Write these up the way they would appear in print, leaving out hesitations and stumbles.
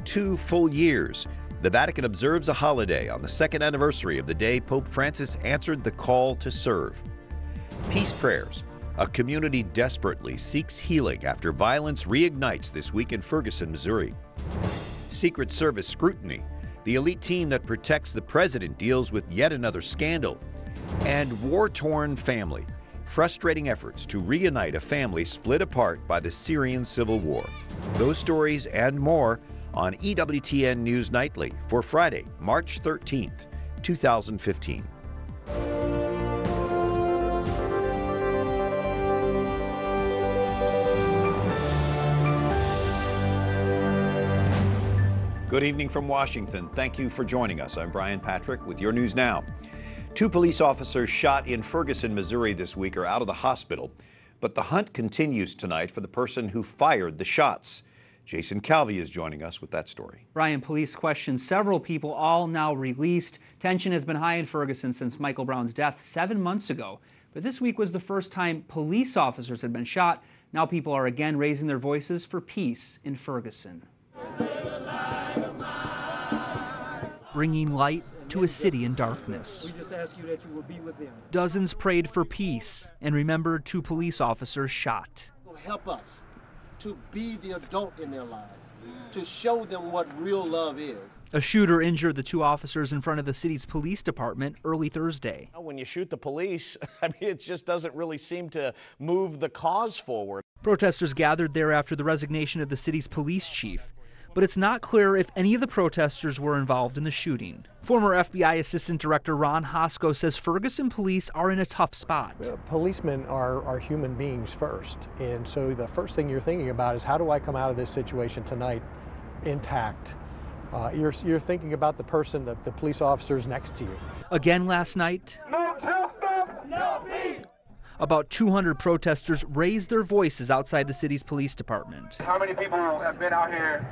2 full years, the Vatican observes a holiday on the second anniversary of the day Pope Francis answered the call to serve. Peace prayers. A community desperately seeks healing after violence reignites this week in Ferguson, Missouri. Secret Service scrutiny. The elite team that protects the president deals with yet another scandal. And war-torn family. Frustrating efforts to reunite a family split apart by the Syrian civil war. Those stories and more on EWTN News Nightly for Friday, March 13th, 2015. Good evening from Washington. Thank you for joining us. I'm Brian Patrick with your news now. 2 police officers shot in Ferguson, Missouri this week are out of the hospital, but the hunt continues tonight for the person who fired the shots. Jason Calvi is joining us with that story. Brian, police questioned several people, all now released. Tension has been high in Ferguson since Michael Brown's death 7 months ago. But this week was the first time police officers had been shot. Now people are again raising their voices for peace in Ferguson. Bringing light to a city in darkness. We just ask you that you will be with them. Dozens prayed for peace and remembered 2 police officers shot. Help us to be the adult in their lives, to show them what real love is. A shooter injured the 2 officers in front of the city's police department early Thursday. When you shoot the police, it just doesn't really seem to move the cause forward. Protesters gathered there after the resignation of the city's police chief. But it's not clear if any of the protesters were involved in the shooting. Former FBI Assistant Director Ron Hosko says Ferguson police are in a tough spot. Policemen are human beings first, and so the first thing you're thinking about is, how do I come out of this situation tonight intact? You're thinking about the person, the police officers next to you. Again last night, No justice, no peace. about 200 protesters raised their voices outside the city's police department. How many people have been out here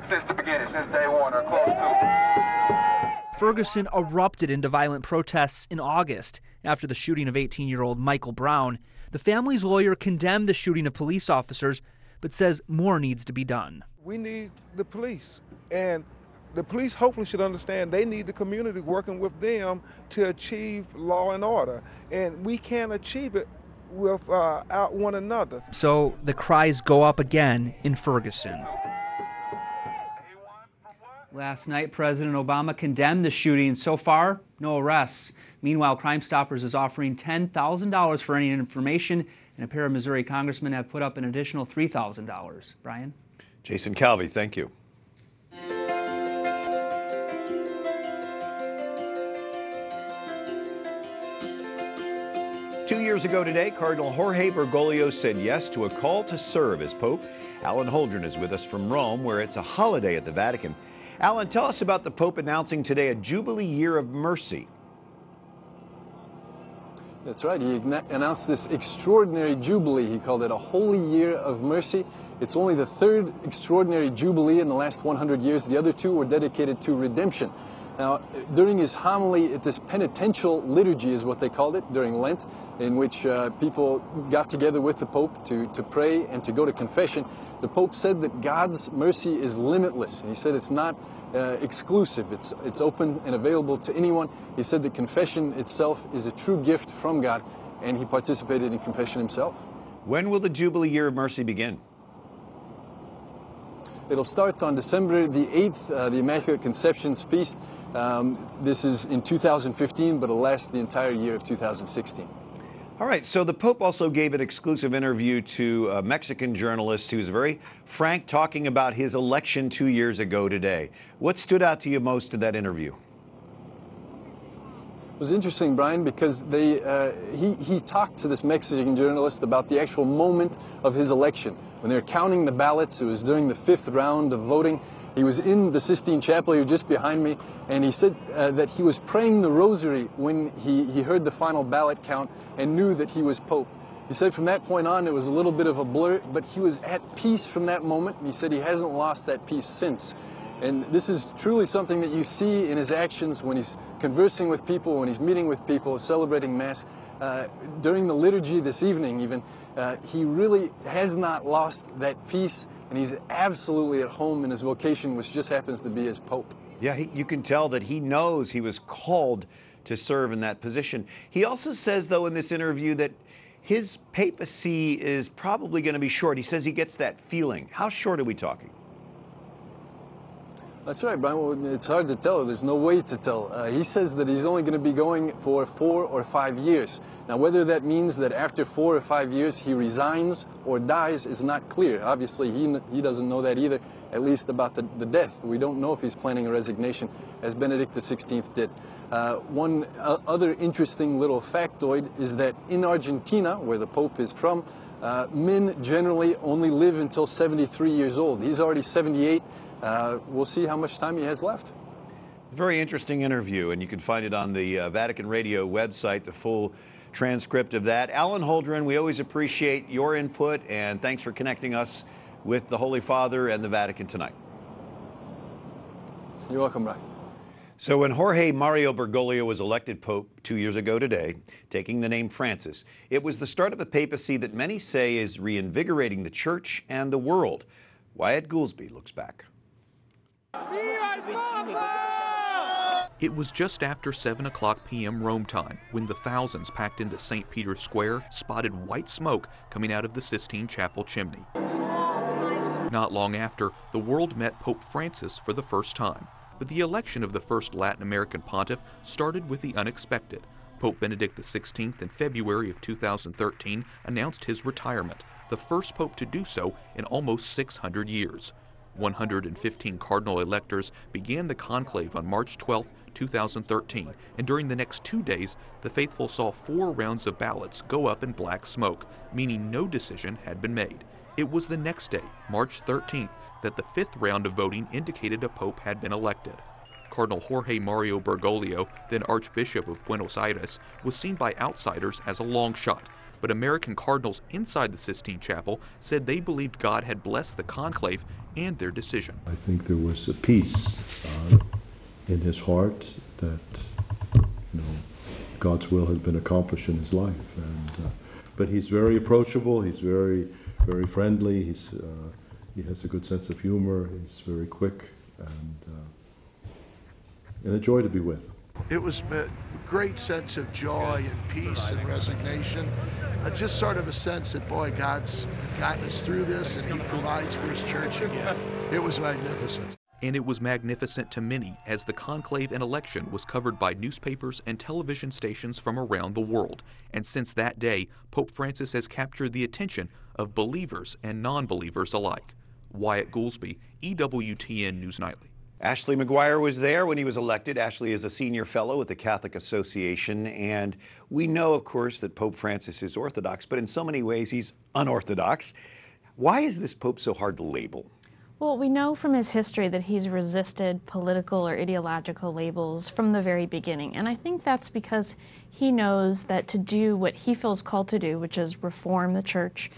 since the beginning, since day one, or close to? Ferguson erupted into violent protests in August after the shooting of 18-year-old Michael Brown. The family's lawyer condemned the shooting of police officers, but says more needs to be done. We need the police, and the police hopefully should understand they need the community working with them to achieve law and order, and we can't achieve it without one another. So the cries go up again in Ferguson. Last night, President Obama condemned the shooting. So far, no arrests. Meanwhile, Crime Stoppers is offering $10,000 for any information, and a pair of Missouri congressmen have put up an additional $3,000. Brian? Jason Calvi, thank you. Two years ago today, Cardinal Jorge Bergoglio said yes to a call to serve as Pope. Alan Holdren is with us from Rome, where it's a holiday at the Vatican. Alan, tell us about the Pope announcing today a Jubilee Year of Mercy. That's right. He announced this extraordinary Jubilee. He called it a Holy Year of Mercy. It's only the 3rd extraordinary Jubilee in the last 100 years. The other 2 were dedicated to redemption. Now, during his homily at this penitential liturgy, is what they called it, during Lent, in which people got together with the Pope to pray and to go to confession, the Pope said that God's mercy is limitless. And he said it's not exclusive. It's open and available to anyone. He said that confession itself is a true gift from God, and he participated in confession himself. When will the Jubilee Year of Mercy begin? It'll start on December the 8th, the Immaculate Conception's feast. This is in 2015, but it'll last the entire year of 2016. All right, so the Pope also gave an exclusive interview to a Mexican journalist who was very frank, talking about his election 2 years ago today. What stood out to you most in that interview? It was interesting, Brian, because he talked to this Mexican journalist about the actual moment of his election. When they were counting the ballots, it was during the 5th round of voting. He was in the Sistine Chapel here just behind me, and he said that he was praying the rosary when he heard the final ballot count and knew that he was Pope. He said from that point on it was a little bit of a blur, but he was at peace from that moment, and he said he hasn't lost that peace since. And this is truly something that you see in his actions when he's conversing with people, when he's meeting with people, celebrating Mass. During the liturgy this evening even, he really has not lost that peace, and he's absolutely at home in his vocation, which just happens to be as Pope. Yeah, you can tell that he knows he was called to serve in that position. He also says, though, in this interview that his papacy is probably going to be short. He says he gets that feeling. How short are we talking? That's right, Brian. Well, it's hard to tell. There's no way to tell. He says that he's only going to be going for 4 or 5 years. Now, whether that means that after 4 or 5 years he resigns or dies is not clear. Obviously, he doesn't know that either, at least about the death. We don't know if he's planning a resignation, as Benedict XVI did. One other interesting little factoid is that in Argentina, where the Pope is from, men generally only live until 73 years old. He's already 78. We'll see how much time he has left. Very interesting interview, and you can find it on the Vatican Radio website, the full transcript of that. Alan Holdren, we always appreciate your input, and thanks for connecting us with the Holy Father and the Vatican tonight. You're welcome, Brian. So when Jorge Mario Bergoglio was elected Pope 2 years ago today, taking the name Francis, it was the start of a papacy that many say is reinvigorating the Church and the world. Wyatt Goolsby looks back. It was just after 7 o'clock p.m. Rome time when the thousands packed into St. Peter's Square spotted white smoke coming out of the Sistine Chapel chimney. Not long after, the world met Pope Francis for the first time. But the election of the first Latin American pontiff started with the unexpected. Pope Benedict XVI in February of 2013 announced his retirement, the first pope to do so in almost 600 years. 115 cardinal electors began the conclave on March 12, 2013, and during the next 2 days, the faithful saw 4 rounds of ballots go up in black smoke, meaning no decision had been made. It was the next day, March 13th, that the 5th round of voting indicated a pope had been elected. Cardinal Jorge Mario Bergoglio, then Archbishop of Buenos Aires, was seen by outsiders as a long shot, but American cardinals inside the Sistine Chapel said they believed God had blessed the conclave and their decision. I think there was a peace in his heart that God's will had been accomplished in his life. But he's very approachable. He's very, very friendly. He has a good sense of humor. He's very quick and a joy to be with. It was a great sense of joy and peace and resignation. Just sort of a sense that, boy, God's gotten us through this and he provides for his church again. It was magnificent. And it was magnificent to many, as the conclave and election was covered by newspapers and television stations from around the world. And since that day, Pope Francis has captured the attention of believers and non-believers alike. Wyatt Goolsby, EWTN News Nightly. Ashley McGuire was there when he was elected. Ashley is a senior fellow with the Catholic Association, and we know, of course, that Pope Francis is Orthodox, but in so many ways he's unorthodox. Why is this Pope so hard to label? Well, we know from his history that he's resisted political or ideological labels from the very beginning, and I think that's because he knows that to do what he feels called to do, which is reform the Church,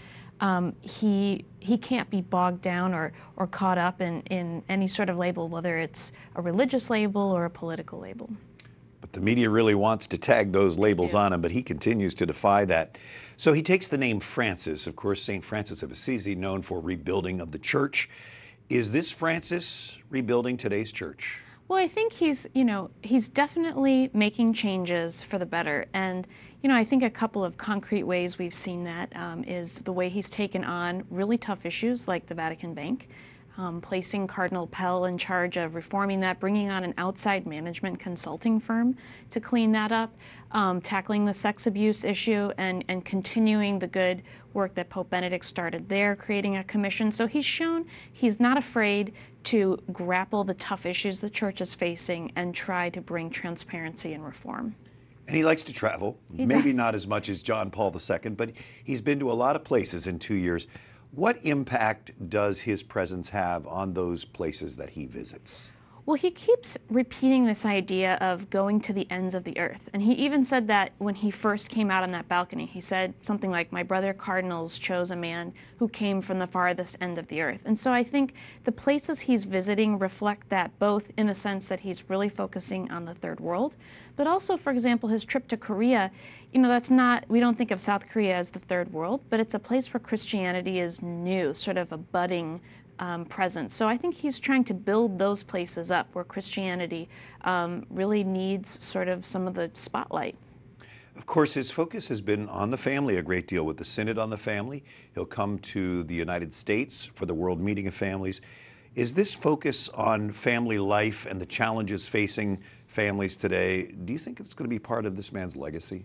he can't be bogged down or caught up in any sort of label, whether it's a religious label or a political label. But the media really wants to tag those labels on him, but he continues to defy that. So he takes the name Francis, of course, St. Francis of Assisi, known for rebuilding of the Church. Is this Francis rebuilding today's Church? Well, I think he's definitely making changes for the better. And, I think a couple of concrete ways we've seen that is the way he's taken on really tough issues like the Vatican Bank, placing Cardinal Pell in charge of reforming that, bringing on an outside management consulting firm to clean that up, tackling the sex abuse issue, and continuing the good work that Pope Benedict started there, creating a commission. So he's shown he's not afraid to grapple the tough issues the Church is facing and try to bring transparency and reform. And he likes to travel, maybe not as much as John Paul II, but he's been to a lot of places in 2 years. What impact does his presence have on those places that he visits? Well, he keeps repeating this idea of going to the ends of the earth. And he even said that when he first came out on that balcony. He said something like, "My brother cardinals chose a man who came from the farthest end of the earth." And so I think the places he's visiting reflect that, both in the sense that he's really focusing on the third world, but also, for example, his trip to Korea. You know, that's not, we don't think of South Korea as the third world, but it's a place where Christianity is new, sort of a budding presence. So I think he's trying to build those places up where Christianity really needs sort of some of the spotlight. Of course, his focus has been on the family a great deal with the Synod on the Family. He'll come to the United States for the World Meeting of Families. Is this focus on family life and the challenges facing families today, do you think it's going to be part of this man's legacy?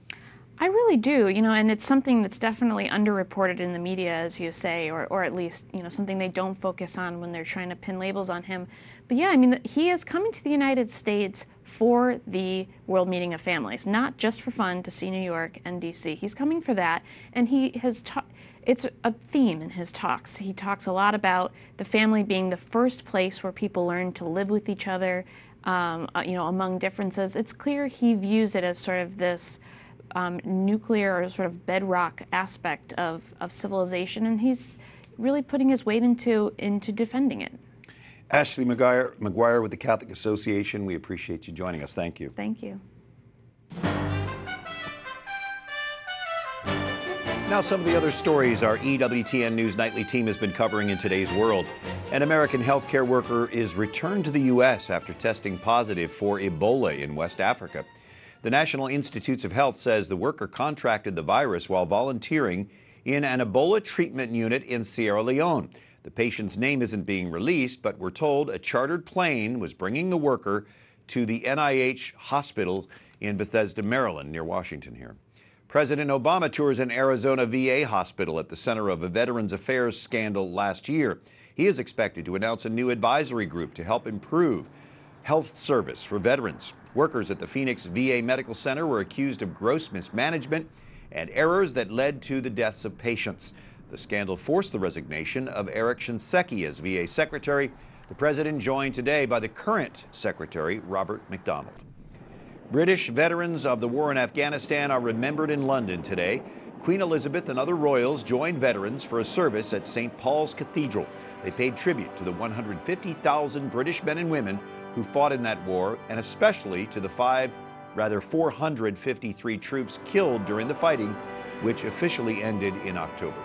I really do, you know, and it's something that's definitely underreported in the media, as you say, or at least, you know, something they don't focus on when they're trying to pin labels on him. But yeah, I mean, he is coming to the United States for the World Meeting of Families, not just for fun to see New York and DC. He's coming for that, and he has it's a theme in his talks. He talks a lot about the family being the first place where people learn to live with each other, you know, among differences. It's clear he views it as sort of this nuclear or sort of bedrock aspect of civilization, and he's really putting his weight into defending it. Ashley McGuire with the Catholic Association, we appreciate you joining us. Thank you. Thank you. Now some of the other stories our EWTN News Nightly team has been covering in today's world. An American healthcare worker is returned to the U.S. after testing positive for Ebola in West Africa. The National Institutes of Health says the worker contracted the virus while volunteering in an Ebola treatment unit in Sierra Leone. The patient's name isn't being released, but we're told a chartered plane was bringing the worker to the NIH hospital in Bethesda, Maryland, near Washington here. President Obama tours an Arizona VA hospital at the center of a Veterans Affairs scandal last year. He is expected to announce a new advisory group to help improve health service for veterans. Workers at the Phoenix VA Medical Center were accused of gross mismanagement and errors that led to the deaths of patients. The scandal forced the resignation of Eric Shinseki as VA Secretary. The president joined today by the current Secretary, Robert McDonald. British veterans of the war in Afghanistan are remembered in London today. Queen Elizabeth and other royals joined veterans for a service at St. Paul's Cathedral. They paid tribute to the 150,000 British men and women who fought in that war, and especially to the 453 troops killed during the fighting, which officially ended in October.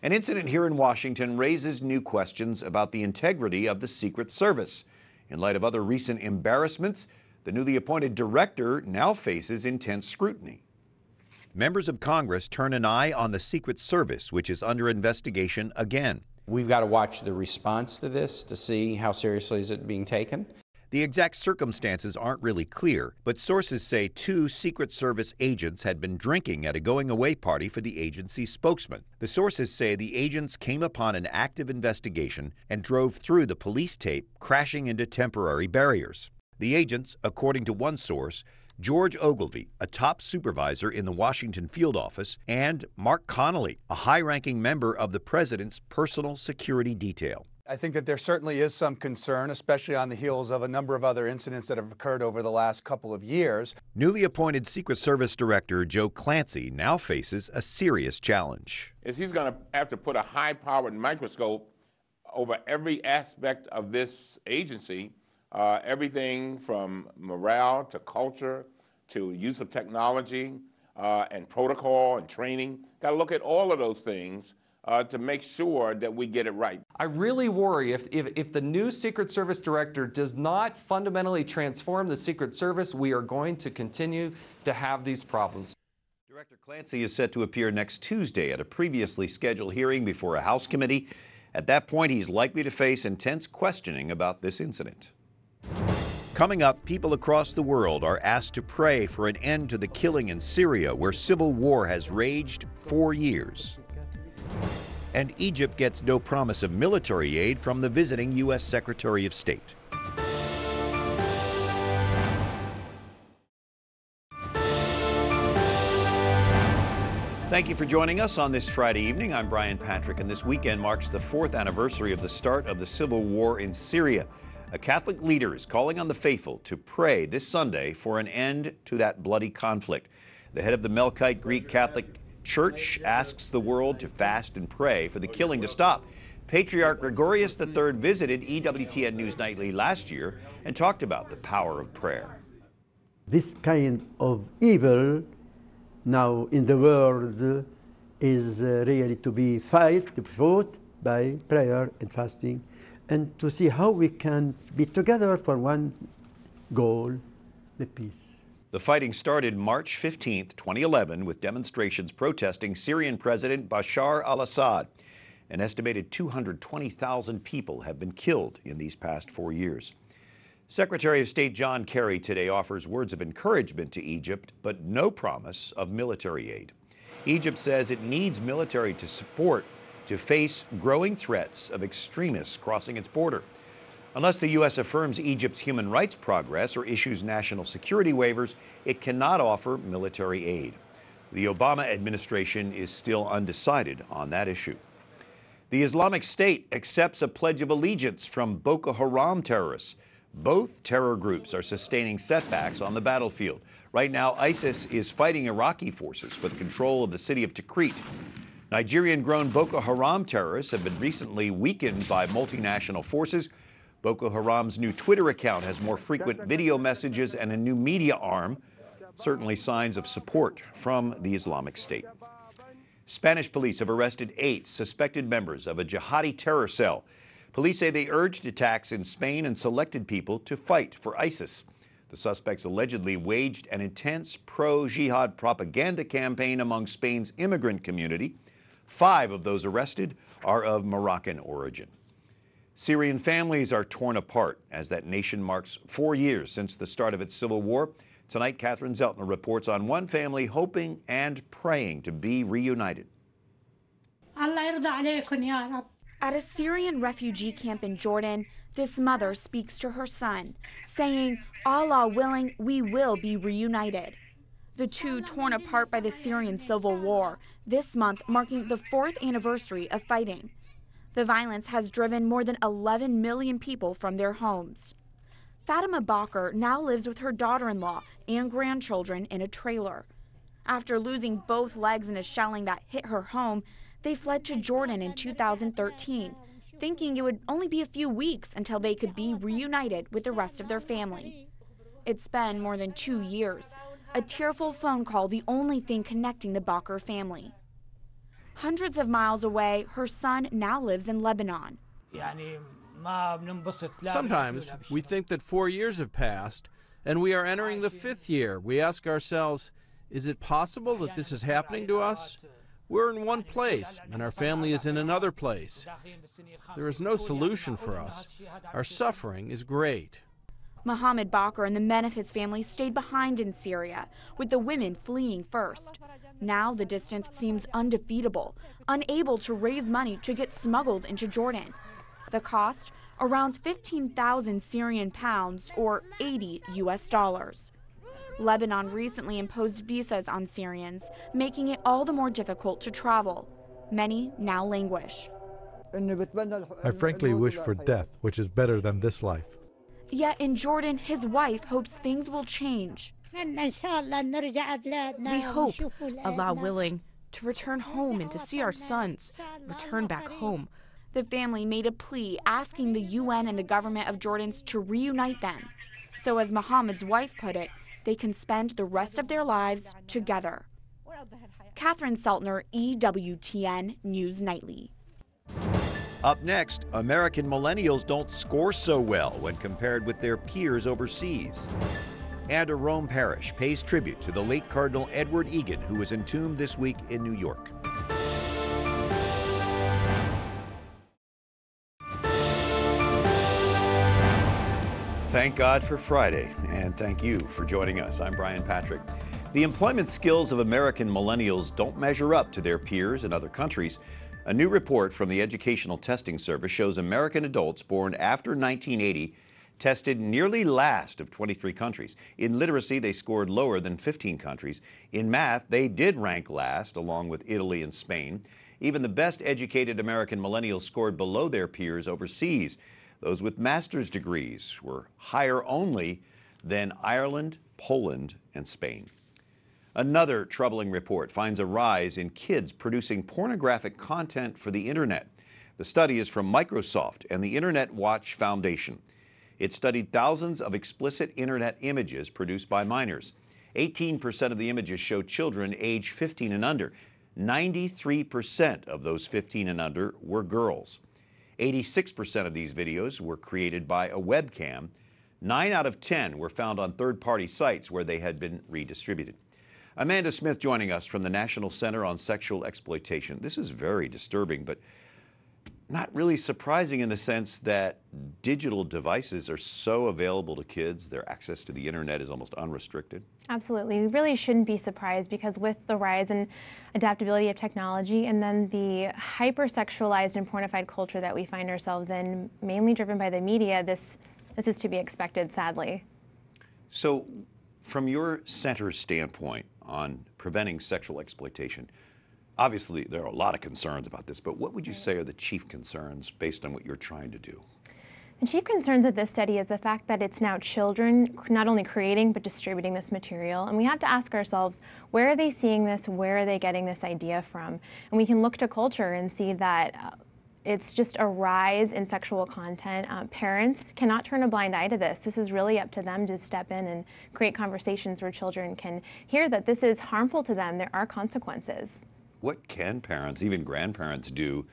An incident here in Washington raises new questions about the integrity of the Secret Service. In light of other recent embarrassments, the newly appointed director now faces intense scrutiny. Members of Congress turn an eye on the Secret Service, which is under investigation again. We've got to watch the response to this to see how seriously is it being taken. The exact circumstances aren't really clear, but sources say 2 Secret Service agents had been drinking at a going-away party for the agency's spokesman. The sources say the agents came upon an active investigation and drove through the police tape, crashing into temporary barriers. The agents, according to one source, George Ogilvy, a top supervisor in the Washington field office, and Mark Connolly, a high-ranking member of the president's personal security detail. I think that there certainly is some concern, especially on the heels of a number of other incidents that have occurred over the last couple of years. Newly appointed Secret Service Director Joe Clancy now faces a serious challenge. He's going to have to put a high-powered microscope over every aspect of this agency, everything from morale to culture to use of technology and protocol and training. Got to look at all of those things to make sure that we get it right. I really worry if the new Secret Service director does not fundamentally transform the Secret Service, we are going to continue to have these problems. Director Clancy is set to appear next Tuesday at a previously scheduled hearing before a House committee. At that point, he's likely to face intense questioning about this incident. Coming up, people across the world are asked to pray for an end to the killing in Syria, where civil war has raged 4 years. And Egypt gets no promise of military aid from the visiting U.S. Secretary of State. Thank you for joining us on this Friday evening. I'm Brian Patrick, and this weekend marks the 4th anniversary of the start of the civil war in Syria. A Catholic leader is calling on the faithful to pray this Sunday for an end to that bloody conflict. The head of the Melkite Greek Catholic Church asks the world to fast and pray for the killing to stop. Patriarch Gregorius III visited EWTN News Nightly last year and talked about the power of prayer. This kind of evil now in the world is really to be fought by prayer and fasting, and to see how we can be together for one goal, the peace. The fighting started March 15, 2011, with demonstrations protesting Syrian President Bashar al-Assad. An estimated 220,000 people have been killed in these past 4 years. Secretary of State John Kerry today offers words of encouragement to Egypt, but no promise of military aid. Egypt says it needs military to support to face growing threats of extremists crossing its border. Unless the U.S. affirms Egypt's human rights progress or issues national security waivers, it cannot offer military aid. The Obama administration is still undecided on that issue. The Islamic State accepts a pledge of allegiance from Boko Haram terrorists. Both terror groups are sustaining setbacks on the battlefield. Right now, ISIS is fighting Iraqi forces for the control of the city of Tikrit. Nigerian-grown Boko Haram terrorists have been recently weakened by multinational forces. Boko Haram's new Twitter account has more frequent video messages and a new media arm, certainly signs of support from the Islamic State. Spanish police have arrested 8 suspected members of a jihadi terror cell. Police say they urged attacks in Spain and selected people to fight for ISIS. The suspects allegedly waged an intense pro-jihad propaganda campaign among Spain's immigrant community. 5 of those arrested are of Moroccan origin. Syrian families are torn apart as that nation marks 4 years since the start of its civil war. Tonight, Catherine Zeltner reports on one family hoping and praying to be reunited. At a Syrian refugee camp in Jordan, this mother speaks to her son, saying, "Allah willing, we will be reunited." The two torn apart by the Syrian civil war, this month marking the 4th anniversary of fighting. The violence has driven more than 11 million people from their homes. Fatima Bakr now lives with her daughter-in-law and grandchildren in a trailer. After losing both legs in a shelling that hit her home, they fled to Jordan in 2013, thinking it would only be a few weeks until they could be reunited with the rest of their family. It's been more than 2 years, a tearful phone call the only thing connecting the Bakr family. Hundreds of miles away, her son now lives in Lebanon. Sometimes we think that 4 years have passed and we are entering the 5th year. We ask ourselves, is it possible that this is happening to us? We're in one place and our family is in another place. There is no solution for us. Our suffering is great. Mohammed Bakr and the men of his family stayed behind in Syria, with the women fleeing first. Now the distance seems undefeatable, unable to raise money to get smuggled into Jordan. The cost, around 15,000 Syrian pounds or $80 US. Lebanon recently imposed visas on Syrians, making it all the more difficult to travel. Many now languish. I frankly wish for death, which is better than this life. Yet in Jordan, his wife hopes things will change. We hope, Allah willing, to return home and to see our sons return back home. The family made a plea asking the UN and the government of Jordan to reunite them. So as Mohammed's wife put it, they can spend the rest of their lives together. Catherine Zeltner, EWTN News Nightly. Up next, American millennials don't score so well when compared with their peers overseas. And a Rome parish pays tribute to the late Cardinal Edward Egan, who was entombed this week in New York. Thank God for Friday, and thank you for joining us. I'm Brian Patrick. The employment skills of American millennials don't measure up to their peers in other countries. A new report from the Educational Testing Service shows American adults born after 1980 tested nearly last of 23 countries. In literacy, they scored lower than 15 countries. In math, they did rank last, along with Italy and Spain. Even the best educated American millennials scored below their peers overseas. Those with master's degrees were higher only than Ireland, Poland, and Spain. Another troubling report finds a rise in kids producing pornographic content for the internet. The study is from Microsoft and the Internet Watch Foundation. It studied thousands of explicit internet images produced by minors. 18% of the images show children age 15 and under. 93% of those 15 and under were girls. 86% of these videos were created by a webcam. 9 out of 10 were found on third-party sites where they had been redistributed. Amanda Smith joining us from the National Center on Sexual Exploitation. This is very disturbing, but not really surprising in the sense that digital devices are so available to kids. Their access to the internet is almost unrestricted. Absolutely. We really shouldn't be surprised because with the rise in adaptability of technology and then the hypersexualized and pornified culture that we find ourselves in, mainly driven by the media, this is to be expected, sadly. So from your center's standpoint on preventing sexual exploitation, obviously, there are a lot of concerns about this, but what would you say are the chief concerns based on what you're trying to do? The chief concerns of this study is the fact that it's now children not only creating but distributing this material. And we have to ask ourselves, where are they seeing this? Where are they getting this idea from? And we can look to culture and see that it's just a rise in sexual content. Parents cannot turn a blind eye to this. This is really up to them to step in and create conversations where children can hear that this is harmful to them. There are consequences. What can parents, even grandparents, do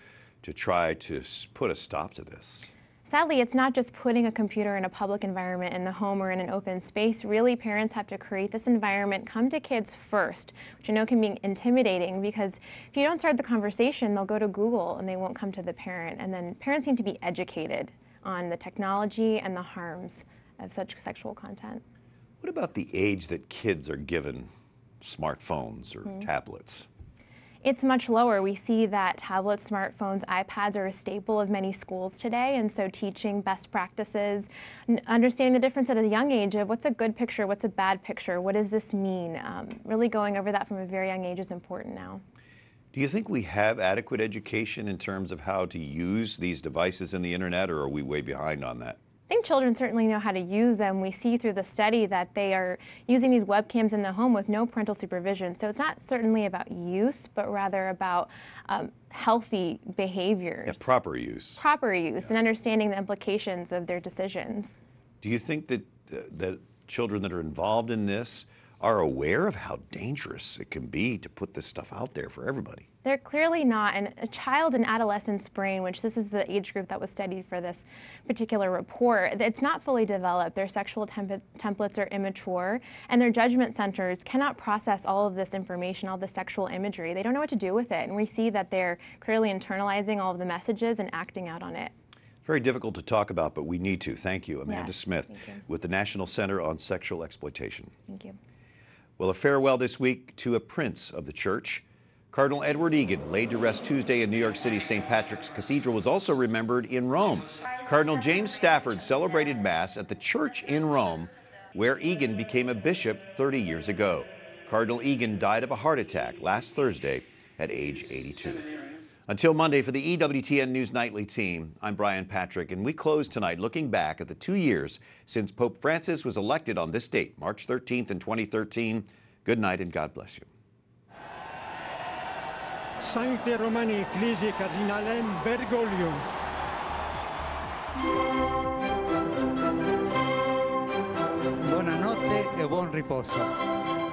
to try to put a stop to this? Sadly, it's not just putting a computer in a public environment in the home or in an open space. Really, parents have to create this environment, come to kids first, which I know can be intimidating because if you don't start the conversation, they'll go to Google and they won't come to the parent. And then parents need to be educated on the technology and the harms of such sexual content. What about the age that kids are given smartphones or tablets? It's much lower. We see that tablets, smartphones, iPads are a staple of many schools today, and so teaching best practices, understanding the difference at a young age of what's a good picture, what's a bad picture, what does this mean, really going over that from a very young age is important now. Do you think we have adequate education in terms of how to use these devices in the internet, or are we way behind on that? I think children certainly know how to use them. We see through the study that they are using these webcams in the home with no parental supervision. So it's not certainly about use, but rather about healthy behaviors. Yeah, proper use. Proper use and understanding the implications of their decisions. Do you think that that children that are involved in this are aware of how dangerous it can be to put this stuff out there for everybody? They're clearly not. And a child and adolescent's brain, which this is the age group that was studied for this particular report, it's not fully developed. Their sexual templates are immature, and their judgment centers cannot process all of this information, all the sexual imagery. They don't know what to do with it. And we see that they're clearly internalizing all of the messages and acting out on it. Very difficult to talk about, but we need to. Thank you, Amanda Yes, Smith, with the National Center on Sexual Exploitation. Thank you. Well, a farewell this week to a prince of the church. Cardinal Edward Egan, laid to rest Tuesday in New York City's St. Patrick's Cathedral, was also remembered in Rome. Cardinal James Stafford celebrated Mass at the church in Rome, where Egan became a bishop 30 years ago. Cardinal Egan died of a heart attack last Thursday at age 82. Until Monday, for the EWTN News Nightly team, I'm Brian Patrick, and we close tonight looking back at the 2 years since Pope Francis was elected on this date, March 13th in 2013. Good night and God bless you. Sancte Romani Ecclesiae Cardinalem Bergoglio. Buonanotte e buon riposo.